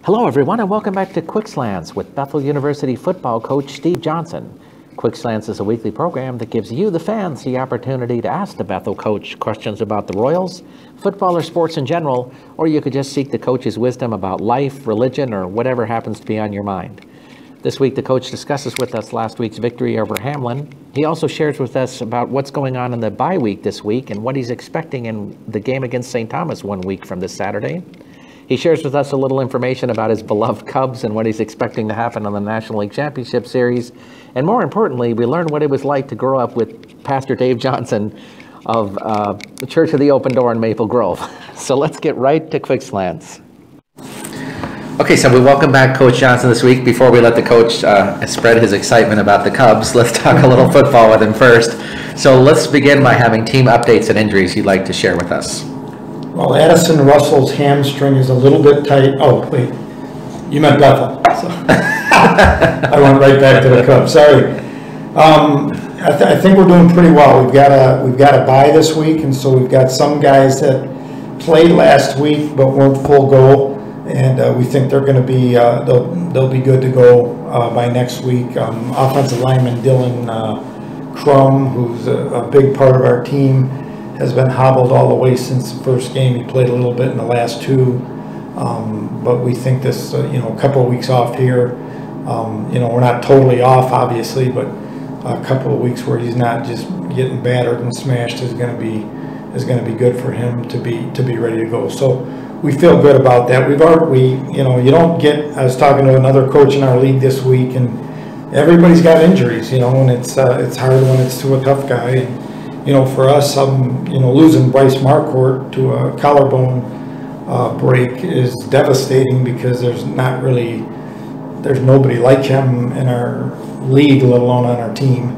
Hello everyone and welcome back to Quick Slants with Bethel University football coach Steve Johnson. Quick Slants is a weekly program that gives you, the fans, the opportunity to ask the Bethel coach questions about the Royals, football or sports in general, or you could just seek the coach's wisdom about life, religion, or whatever happens to be on your mind. This week the coach discusses with us last week's victory over Hamlin. He also shares with us about what's going on in the bye week this week and what he's expecting in the game against St. Thomas 1 week from this Saturday. He shares with us a little information about his beloved Cubs and what he's expecting to happen on the National League Championship Series. And more importantly, we learn what it was like to grow up with Pastor Dave Johnson of the Church of the Open Door in Maple Grove. So let's get right to Quick Slants. Okay, so we welcome back Coach Johnson this week. Before we let the coach spread his excitement about the Cubs, let's talk a little football with him first. So let's begin by having team updates and injuries you'd like to share with us. Well, Addison Russell's hamstring is a little bit tight. Oh, wait. You meant Bethel. So. I went right back to the Cubs. Sorry. I think we're doing pretty well. We've got a bye this week, and so we've got some guys that played last week but weren't full go, and we think they're going to be they'll be good to go by next week. Offensive lineman Dylan Crum, who's a big part of our team, has been hobbled all the way since the first game. He played a little bit in the last two, but we think this, a couple of weeks off here, we're not totally off, obviously, but a couple of weeks where he's not just getting battered and smashed is going to be good for him to be ready to go. So we feel good about that. You don't get. I was talking to another coach in our league this week, and everybody's got injuries, and it's hard when it's to a tough guy. And, for us, losing Bryce Marquardt to a collarbone break is devastating because there's nobody like him in our league, let alone on our team.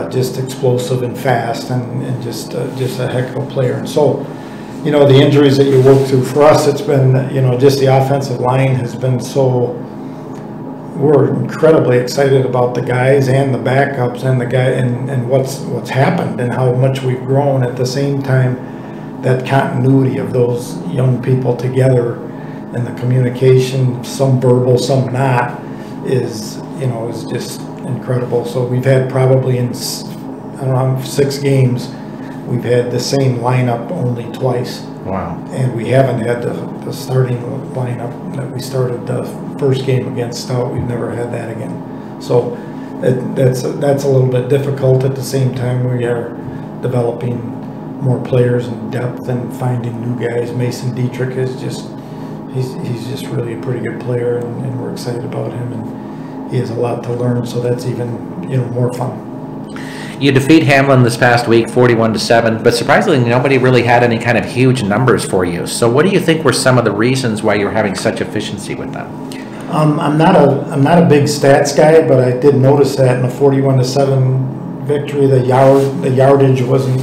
Just explosive and fast and just a heck of a player. And so, the injuries that you work through, for us, it's been, just the offensive line has been so. We're incredibly excited about the guys and the backups and the guy and what's happened and how much we've grown. At the same time, that continuity of those young people together and the communication, some verbal, some not, is just incredible. So we've had probably in 6 games, we've had the same lineup only twice. Wow. And we haven't had the starting lineup that we started the first game against Stout. We've never had that again. So that's a little bit difficult. At the same time, we are developing more players in depth and finding new guys. Mason Dietrich is he's just really a pretty good player, and we're excited about him, and he has a lot to learn. So that's even more fun. You defeat Hamlin this past week, 41-7, but surprisingly, nobody really had any kind of huge numbers for you. So, what do you think were some of the reasons why you're having such efficiency with them? I'm not a big stats guy, but I did notice that in a 41-7 victory, the yardage wasn't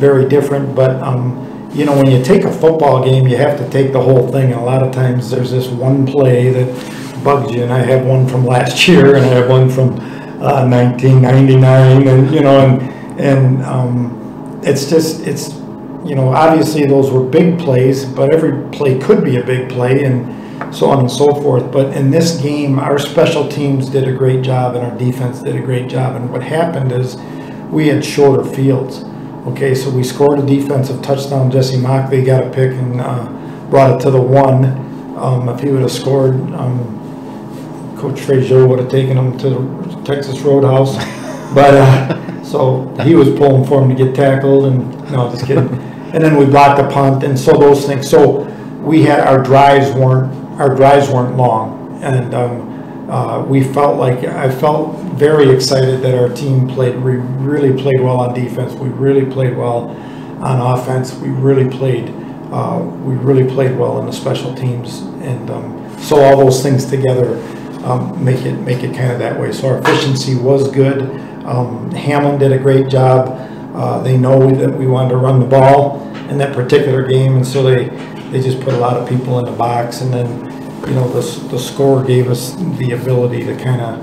very different. But when you take a football game, you have to take the whole thing. And a lot of times, there's this one play that bugs you. And I have one from last year, and I have one from 1999, and it's obviously those were big plays, but every play could be a big play, and so on and so forth. But in this game, our special teams did a great job, and our defense did a great job. And what happened is we had shorter fields. Okay, so we scored a defensive touchdown. Jesse Mockley got a pick and brought it to the 1. If he would have scored, Coach Frazier would have taken him to the Texas Roadhouse, but so he was pulling for him to get tackled, and no, just kidding. And then we blocked a punt, and so those things. So we had our drives weren't long, and I felt very excited that our team played. We really played well on defense. We really played well on offense. We really played well in the special teams, and so all those things together. Make it kind of that way. So our efficiency was good. Hamlin did a great job. They know that we wanted to run the ball in that particular game, and so they just put a lot of people in the box. And then the score gave us the ability to kind of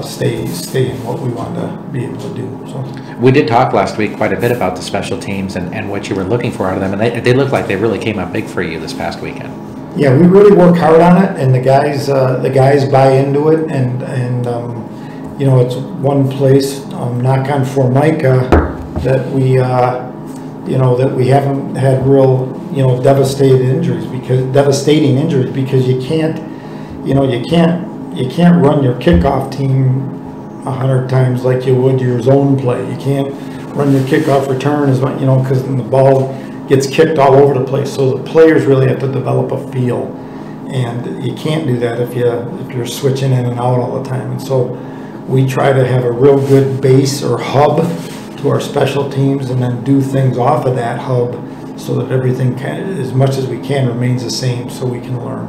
stay in what we wanted to be able to do. So we did talk last week quite a bit about the special teams and what you were looking for out of them, and they looked like they really came up big for you this past weekend. Yeah, we really work hard on it, and the guys buy into it, and you know, it's one place, knock on Formica, that we you know, that we haven't had real, you know, devastating injuries because you can't, you know, you can't run your kickoff team 100 times like you would your zone play. You can't run your kickoff return as much, you know, because then the ball gets kicked all over the place. So the players really have to develop a feel, and you can't do that if you're switching in and out all the time. And so we try to have a real good base or hub to our special teams, and then do things off of that hub so that everything as much as we can remains the same, so we can learn.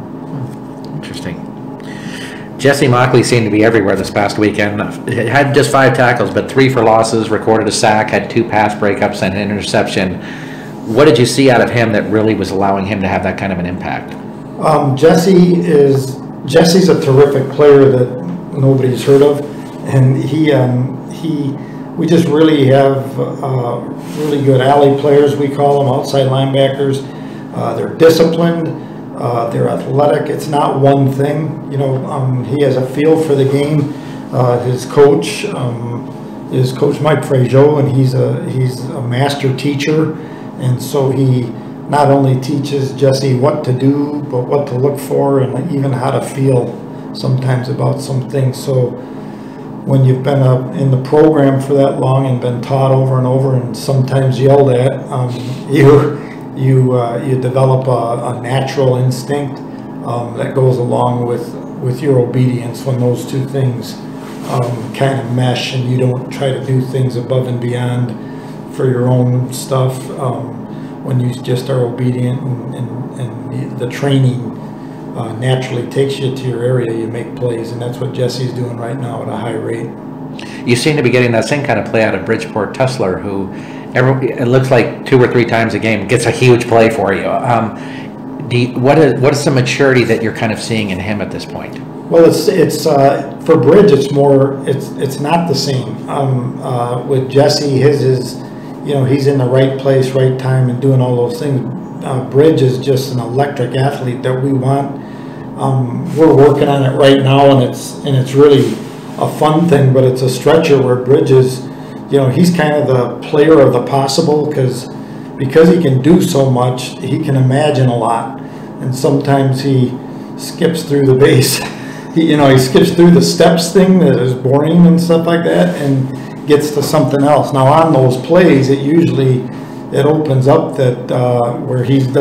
Interesting. Jesse Mockley seemed to be everywhere this past weekend. Had just 5 tackles, but 3 for losses, recorded a sack, had 2 pass breakups and an interception. What did you see out of him that really was allowing him to have that kind of an impact? Jesse's a terrific player that nobody's heard of, and we just really have really good alley players, we call them, outside linebackers. They're disciplined, they're athletic. It's not one thing, you know. He has a feel for the game. His coach is Coach Mike Frazier, and he's a master teacher, and so he not only teaches Jesse what to do, but what to look for, and even how to feel sometimes about some things. So when you've been in the program for that long and been taught over and over and sometimes yelled at, you develop a natural instinct that goes along with your obedience when those two things kind of mesh, and you don't try to do things above and beyond for your own stuff. When you just are obedient, and the training naturally takes you to your area, you make plays, and that's what Jesse's doing right now at a high rate. You seem to be getting that same kind of play out of Bridgeport Tussler, who it looks like 2 or 3 times a game gets a huge play for you. What is the maturity that you're kind of seeing in him at this point? Well, it's for Bridge, it's not the same. With Jesse, his is, you know, he's in the right place, right time, and doing all those things. Bridge is just an electric athlete that we want. We're working on it right now, and it's really a fun thing, but it's a stretcher where Bridge is, you know, he's kind of the player of the possible, because he can do so much, he can imagine a lot, and sometimes he skips through the base. He skips through the steps thing that is boring and stuff like that, and gets to something else. Now on those plays, it opens up that where he's in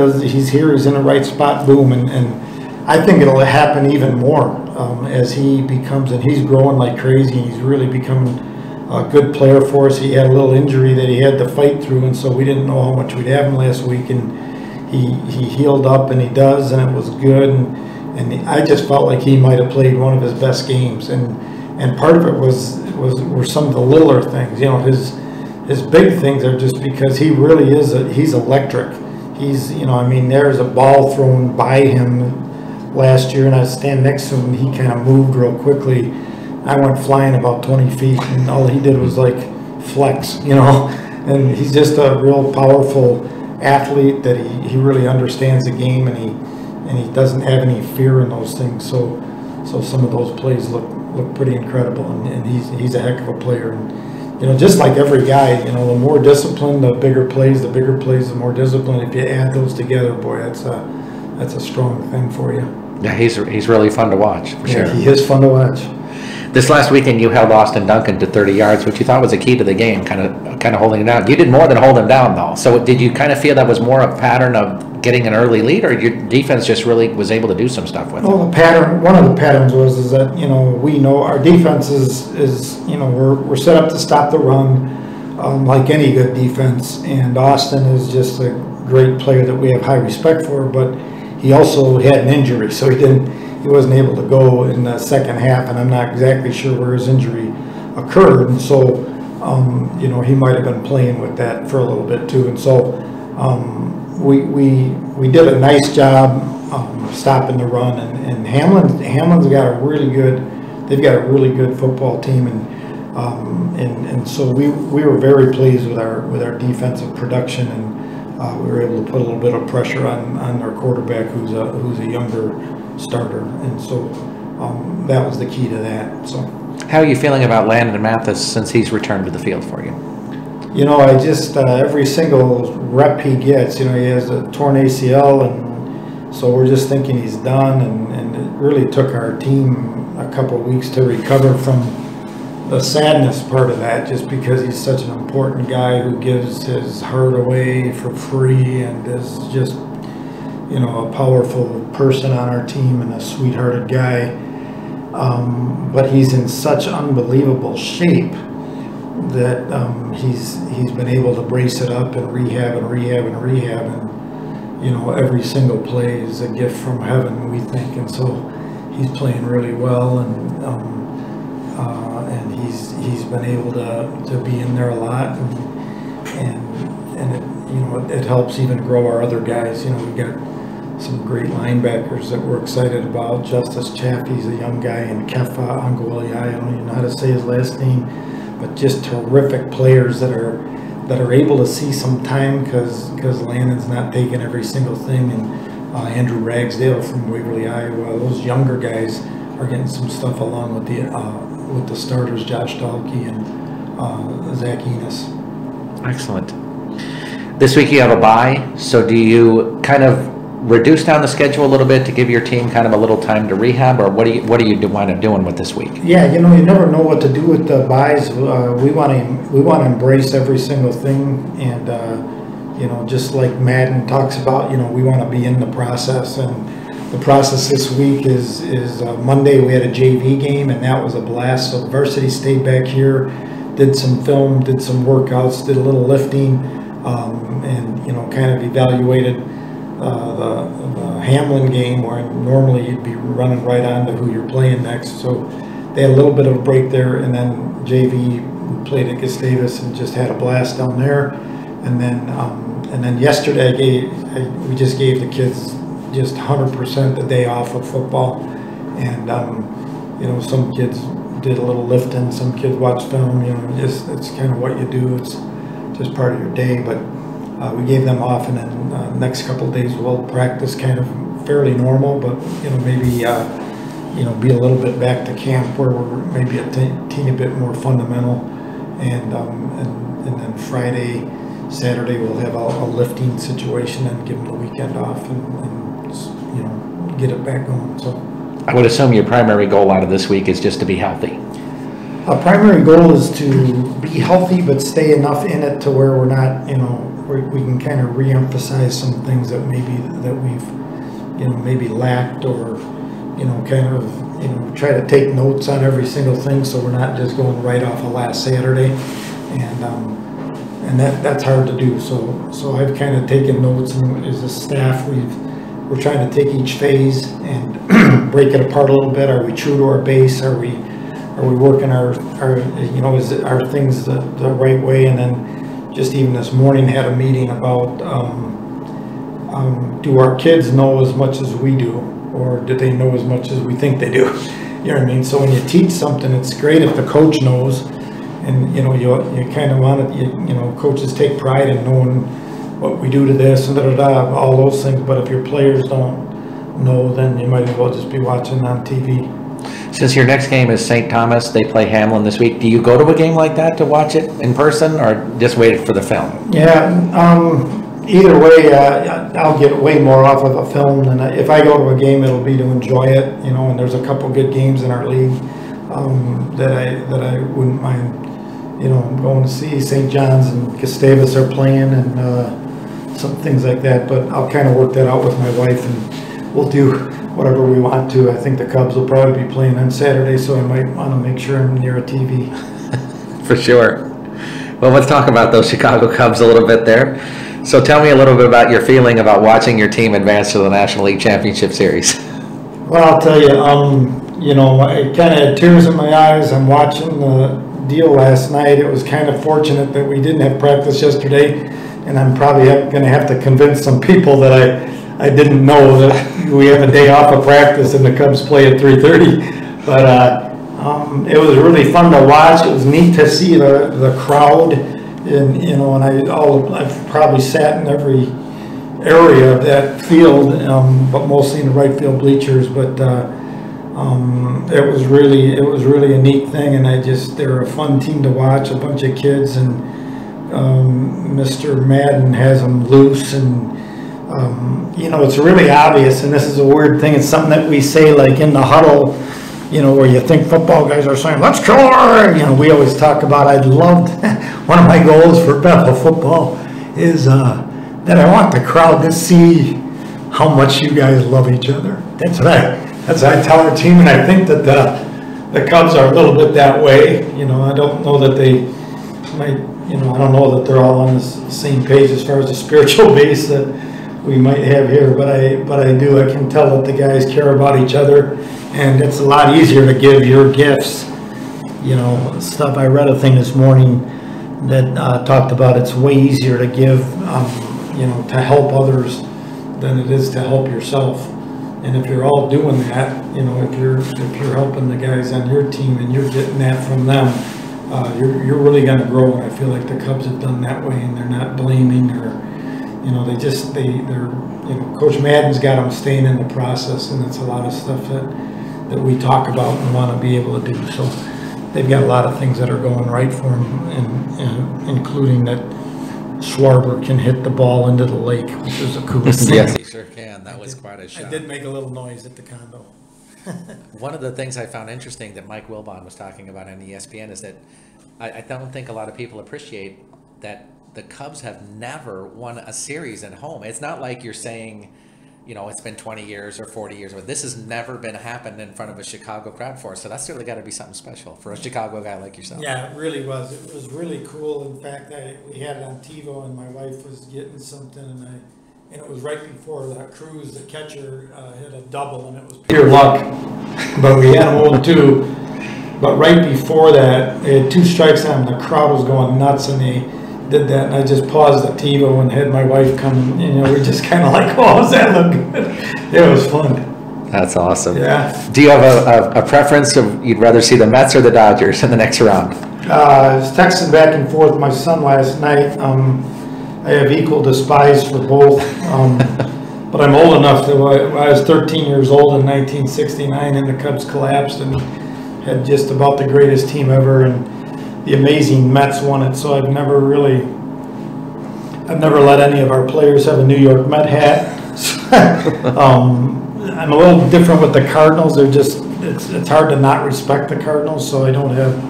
the right spot, boom, and I think it'll happen even more as he becomes, and he's growing like crazy, and he's really becoming a good player for us. He had a little injury that he had to fight through, and so we didn't know how much we'd have him last week, and he healed up, and he does, and it was good, and I just felt like he might have played one of his best games, and part of it were some of the littler things. You know, his big things are just because he really is he's electric. He's, you know, I mean, there's a ball thrown by him last year, and I stand next to him, and he kind of moved real quickly. I went flying about 20 feet, and all he did was like flex, you know, and he's just a real powerful athlete that he really understands the game, and he doesn't have any fear in those things. So some of those plays look pretty incredible, and he's a heck of a player. And, you know, just like every guy, you know, the more disciplined, the bigger plays, the more disciplined. If you add those together, boy, that's a strong thing for you. Yeah, he's really fun to watch, for sure. Yeah, he is fun to watch. This last weekend, you held Austin Duncan to 30 yards, which you thought was a key to the game, kind of holding it down. You did more than hold him down, though. So did you kind of feel that was more a pattern of getting an early lead, or your defense just really was able to do some stuff with it? Well, one of the patterns is that, you know, we know our defense is you know, we're set up to stop the run, like any good defense, and Austin is just a great player that we have high respect for, but he also had an injury, so he wasn't able to go in the second half, and I'm not exactly sure where his injury occurred, and so you know, he might have been playing with that for a little bit too, and so we did a nice job stopping the run, and Hamlin's got a really good football team, and so we were very pleased with our defensive production, and we were able to put a little bit of pressure on our quarterback, who's a younger starter, and so that was the key to that. So, how are you feeling about Landon Mathis since he's returned to the field for you? You know, I just every single rep he gets, you know, he has a torn ACL, and so we're just thinking he's done, and it really took our team a couple of weeks to recover from the sadness part of that, just because he's such an important guy who gives his heart away for free and is just, you know, a powerful person on our team and a sweethearted guy. But he's in such unbelievable shape that he's been able to brace it up and rehab, and you know, every single play is a gift from heaven, we think, and so he's playing really well, and he's been able to be in there a lot, and it, you know, it helps even grow our other guys. You know, we've got some great linebackers that we're excited about. Justice Chaffee's a young guy, and Kefa Angoliai, I don't even know how to say his last name, but just terrific players that are able to see some time because Landon's not taking every single thing, and Andrew Ragsdale from Waverly, Iowa. Those younger guys are getting some stuff along with the starters, Josh Dahlke and Zach Enos. Excellent. This week you have a bye, so do you kind of reduce down the schedule a little bit to give your team kind of a little time to rehab, or what do you wind up doing with this week? Yeah, you know, you never know what to do with the buys. We want to embrace every single thing, and you know, just like Madden talks about, you know, we want to be in the process, and the process this week is Monday we had a JV game, and that was a blast. So the varsity stayed back here, did some film, did some workouts, did a little lifting, and you know, kind of evaluated the Hamlin game, where normally you'd be running right on to who you're playing next. So they had a little bit of a break there, and then JV, we played at Gustavus and just had a blast down there. And then yesterday we just gave the kids just 100% the day off of football, and you know, some kids did a little lifting, some kids watched film. You know, just it's kind of what you do. It's just part of your day, but. We gave them off, and then next couple of days we'll practice kind of fairly normal, but you know, maybe you know, be a little bit back to camp where we're maybe a teeny bit more fundamental, and then Friday, Saturday we'll have a lifting situation and give them the weekend off, and you know, get it back going. So I would assume your primary goal out of this week is just to be healthy. Our primary goal is to be healthy, but stay enough in it to where we're not, you know, we can kind of re-emphasize some things that we've, you know, maybe lacked, or, you know, kind of, you know, try to take notes on every single thing, so we're not just going right off of last Saturday, and that's hard to do. So I've kind of taken notes, and as a staff, we're trying to take each phase and break it apart a little bit. Are we true to our base? Are we working our you know, is it, our things the right way? And then just even this morning had a meeting about do our kids know as much as we do, or do they know as much as we think they do? You know what I mean? So when you teach something, it's great if the coach knows, and you know, you kind of want it. You know, coaches take pride in knowing what we do to this and all those things. But if your players don't know, then you might as well just be watching on TV. Since your next game is St. Thomas, they play Hamlin this week. Do you go to a game like that to watch it in person, or just wait for the film? Yeah, either way, I'll get way more off of a film than if I go to a game. It'll be to enjoy it, you know. And there's a couple good games in our league that I wouldn't mind, you know, going to see. St. John's and Gustavus are playing, and some things like that. But I'll kind of work that out with my wife, and we'll do whatever we want to. I think the Cubs will probably be playing on Saturday, so I might want to make sure I'm near a TV. For sure. Well, let's talk about those Chicago Cubs a little bit there. So tell me a little bit about your feeling about watching your team advance to the National League Championship Series. Well, I'll tell you, you know, it kind of had tears in my eyes. I'm watching the deal last night. It was kind of fortunate that we didn't have practice yesterday, and I'm probably going to have to convince some people that I didn't know that we have a day off of practice and the Cubs play at 3:30. But it was really fun to watch. It was neat to see the crowd And, you know, and I've probably sat in every area of that field, but mostly in the right field bleachers, but, it was really a neat thing, and they're a fun team to watch, a bunch of kids, and, Mr. Madden has them loose, and, you know, it's really obvious, and this is a weird thing, it's something that we say like in the huddle, you know, where you think football guys are saying, let's kill her, you know, we always talk about, one of my goals for Bethel football is that I want the crowd to see how much you guys love each other. That's what I tell our team, and I think that the Cubs are a little bit that way. You know, I don't know that they might, you know, I don't know that they're all on the same page as far as the spiritual base that we might have here, but I can tell that the guys care about each other, and it's a lot easier to give your gifts. You know, stuff, I read a thing this morning that talked about it's way easier to give, you know, to help others than it is to help yourself. And if you're all doing that, you know, if you're helping the guys on your team and you're getting that from them, you're really going to grow. And I feel like the Cubs have done that way, and they're not blaming or, you know, they're, you know, Coach Madden's got them staying in the process, and it's a lot of stuff that we talk about and want to be able to do. So they've got a lot of things that are going right for them, and including that Schwarber can hit the ball into the lake, which is a cool thing. Yes, he sure can. That was quite a shot. I did make a little noise at the condo. One of the things I found interesting that Mike Wilbon was talking about on ESPN is that I don't think a lot of people appreciate that the Cubs have never won a series at home. It's not like you're saying, you know, it's been 20 years or 40 years, but this has never been happened in front of a Chicago crowd for us. So that's really got to be something special for a Chicago guy like yourself. Yeah, it really was. It was really cool. In fact, we had it on TiVo, and my wife was getting something, and it was right before that Cruz, the catcher, hit a double, and it was pure luck. But we had him 0-2. But right before that, they had 2 strikes on him. The crowd was going nuts, and they did that, and I just paused the TiVo and had my wife come, you know, we just kind of like, oh, does that look good? It was fun. That's awesome. Yeah. Do you have a preference of you'd rather see the Mets or the Dodgers in the next round? I was texting back and forth with my son last night. I have equal despise for both, but I'm old enough that I was 13 years old in 1969, and the Cubs collapsed and had just about the greatest team ever, and the amazing Mets won it. So I've never let any of our players have a New York Met hat. I'm a little different with the Cardinals. They're just, it's hard to not respect the Cardinals, so I don't have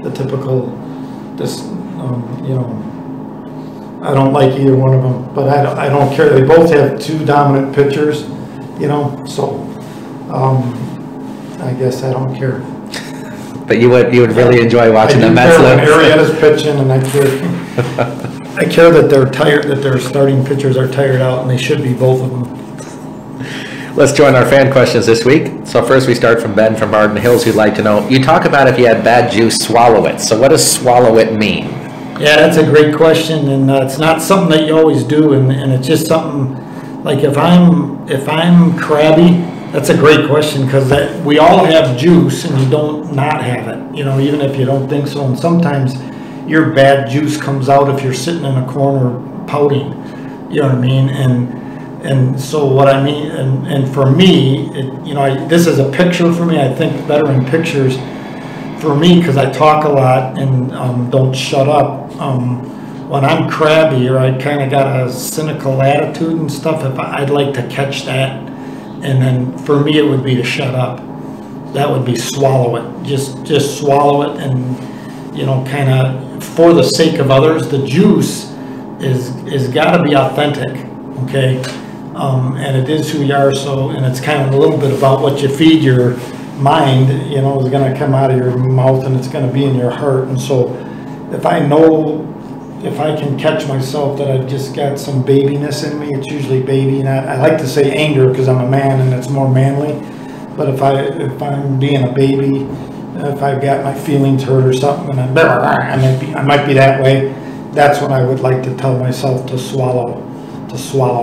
the typical, you know, I don't like either one of them, but I don't care. They both have 2 dominant pitchers, you know, so I guess I don't care. But you would really enjoy watching the Mets. I do care when Arrieta's pitching, and I care that they're tired, that their starting pitchers are tired out, and they should be, both of them. Let's join our fan questions this week. So first we start from Ben from Arden Hills, who'd like to know, you talk about if you had bad juice, swallow it. So what does swallow it mean? Yeah, that's a great question, and it's not something that you always do, and it's just something, like if I'm crabby, that's a great question, because we all have juice, and you don't not have it, you know, even if you don't think so, and sometimes your bad juice comes out if you're sitting in a corner pouting, you know what I mean, and so what I mean, and for me, you know, this is a picture for me. I think better in pictures for me, because I talk a lot and don't shut up. When I'm crabby, or I kind of got a cynical attitude and stuff, I'd like to catch that, and then for me it would be to shut up. That would be swallow it. Just swallow it, and you know, kind of for the sake of others. The juice is got to be authentic, okay, and it is who you are. So, and it's kind of a little bit about what you feed your mind. You know, is going to come out of your mouth, and it's going to be in your heart. And so, if I can catch myself that I've just got some babiness in me, it's usually baby. And I like to say anger because I'm a man and it's more manly. But if I'm being a baby, if I've got my feelings hurt or something, and I might be that way, that's when I would like to tell myself to swallow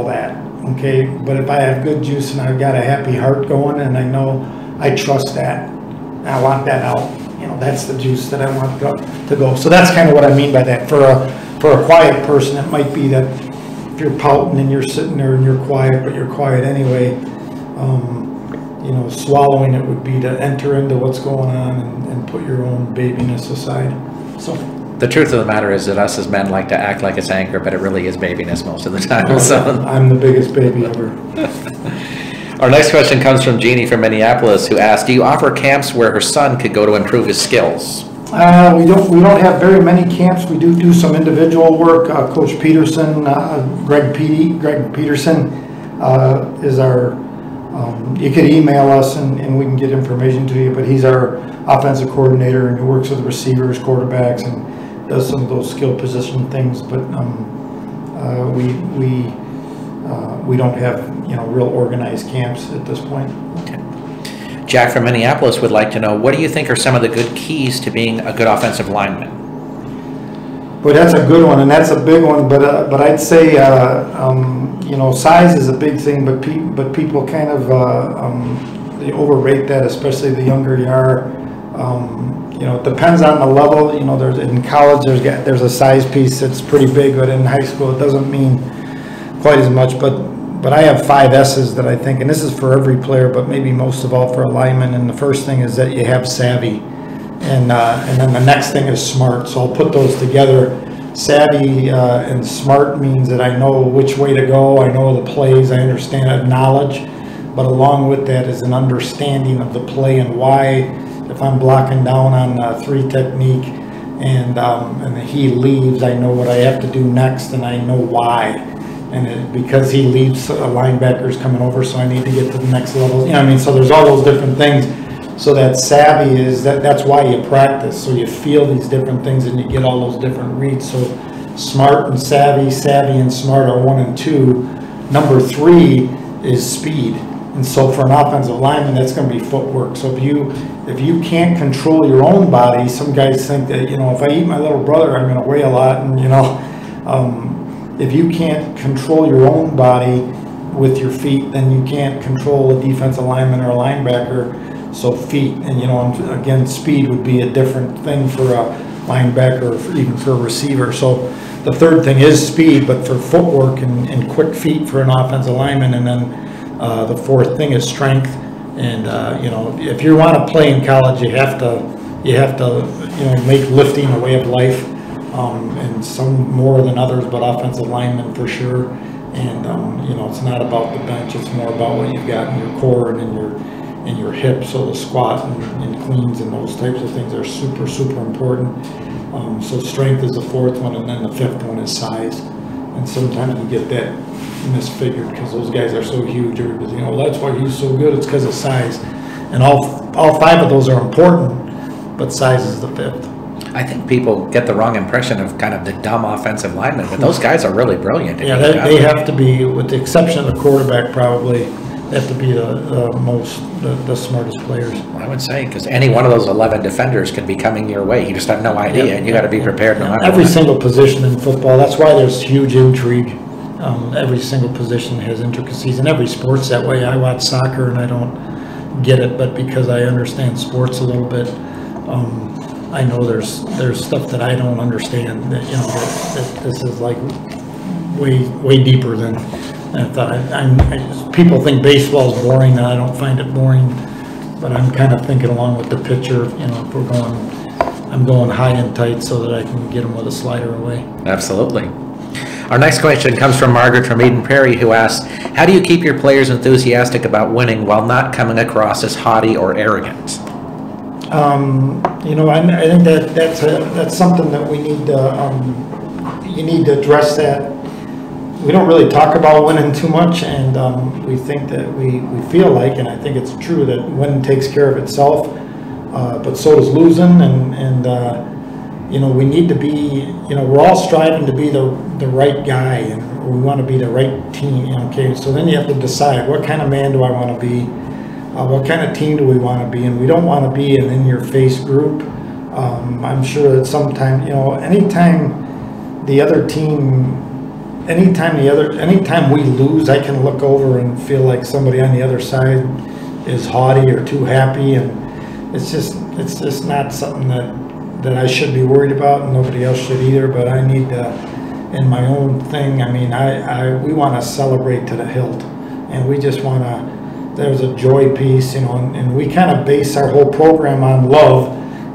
that. Okay, but if I have good juice and I've got a happy heart going, and I know I trust that, and I want that out. You know, that's the juice that I want to go. So that's kind of what I mean by that. For for a quiet person, it might be that if you're pouting and you're sitting there and you're quiet, but you're quiet anyway, you know, swallowing it would be to enter into what's going on and put your own babiness aside. So the truth of the matter is that us as men like to act like it's anger, but it really is babiness most of the time. So I'm the biggest baby ever. Our next question comes from Jeannie from Minneapolis, who asked, do you offer camps where her son could go to improve his skills? We don't have very many camps. We do some individual work. Coach Peterson, Greg Peterson is our, you could email us and we can get information to you, but he's our offensive coordinator and he works with receivers, quarterbacks, and does some of those skill position things, but we don't have, you know, real organized camps at this point. Okay. Jack from Minneapolis would like to know, what do you think are some of the good keys to being a good offensive lineman? But that's a good one, and that's a big one. But I'd say you know, size is a big thing, but people kind of they overrate that, especially the younger you are. You know, it depends on the level. You know, there's in college there's a size piece that's pretty big, but in high school it doesn't mean quite as much. But I have 5 S's that I think, and this is for every player, but maybe most of all for a lineman. And the first thing is that you have savvy, and then the next thing is smart. So I'll put those together. Savvy and smart means that I know which way to go. I know the plays. I understand that knowledge, but along with that is an understanding of the play and why. If I'm blocking down on 3 technique and he leaves, I know what I have to do next, and I know why. And because he leaves, a linebacker's coming over, so I need to get to the next level. You know what I mean? So there's all those different things. So that savvy is that's why you practice. So you feel these different things and you get all those different reads. So smart and savvy and smart are 1 and 2. Number 3 is speed. And so for an offensive lineman, that's going to be footwork. So if you can't control your own body, some guys think that, you know, if I eat my little brother, I'm going to weigh a lot. And, you know, if you can't control your own body with your feet, then you can't control a defensive lineman or a linebacker. So feet, and, you know, again, speed would be a different thing for a linebacker or even for a receiver. So the third thing is speed, but for footwork and quick feet for an offensive lineman. And then the fourth thing is strength. And you know, if you want to play in college, you have to you know, make lifting a way of life, and some more than others, but offensive linemen for sure. And you know, it's not about the bench; it's more about what you've got in your core and in your hips. So the squat and cleans and those types of things are super important. So strength is the fourth one, and then the fifth one is size. And sometimes you get that misfigured because those guys are so huge. Everybody's, you know, well, that's why he's so good. It's because of size. And all 5 of those are important, but size is the fifth. I think people get the wrong impression of kind of the dumb offensive linemen, but those guys are really brilliant. Yeah, they have to be, with the exception of the quarterback, probably they have to be the smartest players. I would say, because any one of those 11 defenders could be coming your way. You just have no idea, and you got to be prepared no matter Every what. single position in football, that's why there's huge intrigue. Every single position has intricacies, and every sport's that way. I watch soccer and I don't get it, but because I understand sports a little bit, I know there's stuff that I don't understand. That, you know, that this is like way deeper than I thought. People think baseball is boring, and I don't find it boring, but I'm kind of thinking along with the pitcher. You know, if I'm going high and tight so that I can get them with a slider away. Absolutely. Our next question comes from Margaret from Eden Prairie, who asks, how do you keep your players enthusiastic about winning while not coming across as haughty or arrogant? You know, I think that's something that we need to, you need to address that. We don't really talk about winning too much, and we think that we feel like, and I think it's true, that winning takes care of itself, but so does losing, and you know, we need to be, you know, we're all striving to be the right guy, and we want to be the right team. You know, okay, so then you have to decide, what kind of man do I want to be? What kind of team do we want to be? And we don't want to be an in-your-face group. I'm sure that sometimes, you know, anytime we lose, I can look over and feel like somebody on the other side is haughty or too happy, and it's just not something that I should be worried about, and nobody else should either. But I need to in my own thing. I mean, we want to celebrate to the hilt, and we just want to, there's a joy piece, you know, and we kind of base our whole program on love,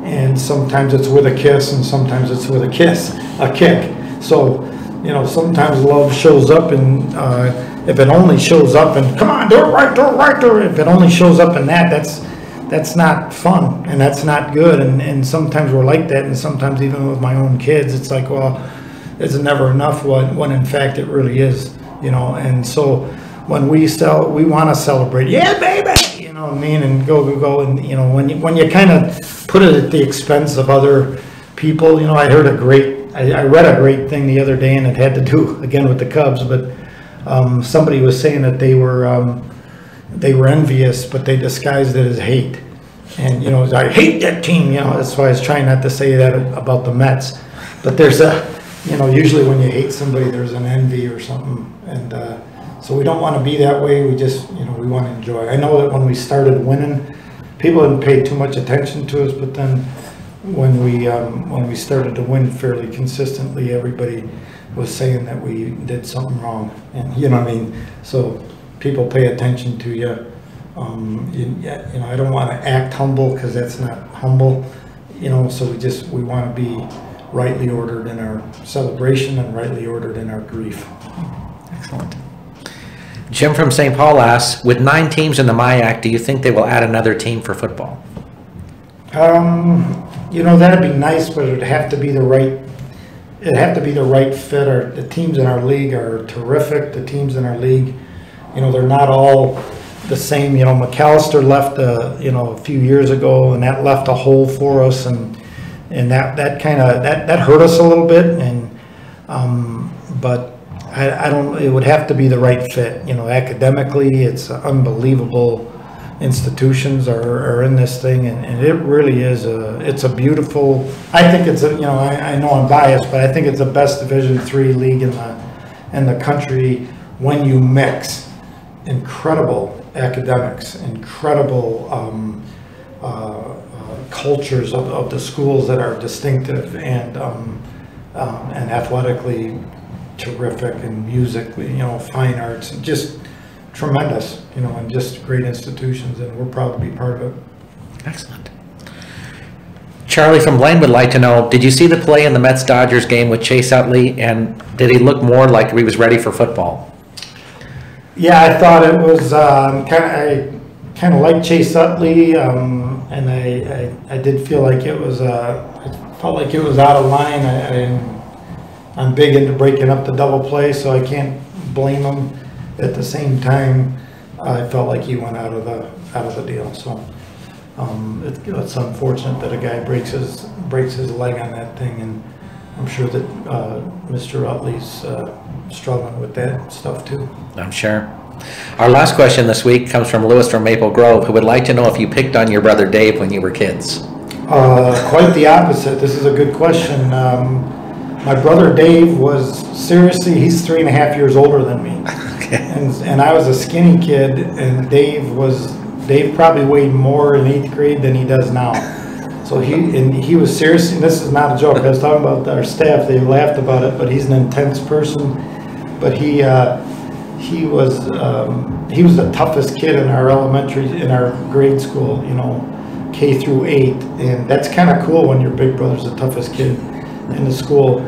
and sometimes it's with a kiss, and sometimes it's with a kick. So, you know, sometimes love shows up, and if it only shows up and come on, do it right, if it only shows up in that's not fun, and that's not good, and sometimes we're like that, and sometimes even with my own kids, it's like, well, it's never enough, when in fact it really is, you know. And so when we want to celebrate, yeah, baby, you know what I mean, and go, and you know, when you kind of put it at the expense of other people, you know. I read a great thing the other day, and it had to do again with the Cubs, but somebody was saying that they were envious, but they disguised it as hate. And, you know, I hate that team, you know. That's why I was trying not to say that about the Mets. But there's you know, usually when you hate somebody, there's an envy or something. And so we don't want to be that way. We just, you know, we want to enjoy. I know that when we started winning, people didn't pay too much attention to us. But then when we started to win fairly consistently, everybody was saying that we did something wrong. And, you know what I mean? So people pay attention to you. You know, I don't want to act humble, because that's not humble, you know. So we want to be rightly ordered in our celebration and rightly ordered in our grief. Excellent. Jim from St. Paul asks, with 9 teams in the MIAC, do you think they will add another team for football? You know, that'd be nice, but it'd have to be the right fit. The teams in our league are terrific. The teams in our league, you know, they're not all the same. You know, McAllister left you know, a few years ago, and that left a hole for us, and that kind of that hurt us a little bit. And but I don't. It would have to be the right fit. You know, academically, it's unbelievable. Institutions are in this thing, and it really is it's a beautiful. I think it's you know, I know I'm biased, but I think it's the best Division III league in the country when you mix incredible academics, incredible cultures of the schools that are distinctive, and athletically terrific, and musically, you know, fine arts, and just tremendous, you know, and just great institutions, and we're proud to be part of it. Excellent. Charlie from Blaine would like to know, did you see the play in the Mets-Dodgers game with Chase Utley, and did he look more like he was ready for football? Yeah, I thought it was I kind of like Chase Utley, and I did feel like it was I felt like it was out of line. I'm big into breaking up the double play, so I can't blame him. At the same time, I felt like he went out of the deal. So it's unfortunate that a guy breaks his leg on that thing, and I'm sure that Mr. Utley's struggling with that stuff too. I'm sure. Our last question this week comes from Lewis from Maple Grove, who would like to know if you picked on your brother Dave when you were kids. Quite the opposite. This is a good question. My brother Dave was, seriously, he's 3.5 years older than me. Okay. And I was a skinny kid, and Dave probably weighed more in 8th grade than he does now. So he was serious, and this is not a joke. I was talking about our staff, they laughed about it, but he's an intense person. But he was the toughest kid in our grade school, you know, K through 8, and that's kind of cool when your big brother's the toughest kid in the school.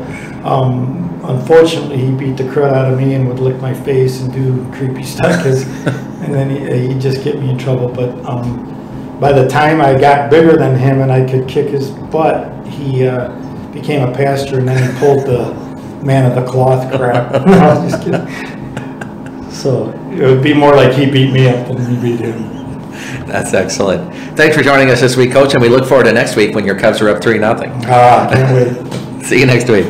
Unfortunately, he beat the crud out of me and would lick my face and do creepy stuff, and then he'd just get me in trouble. But by the time I got bigger than him and I could kick his butt, he became a pastor, and then he pulled the man of the cloth crap. No, I was just kidding. So it would be more like he beat me up than me beat him. That's excellent. Thanks for joining us this week, Coach, and we look forward to next week when your Cubs are up 3-0. Can't wait. See you next week.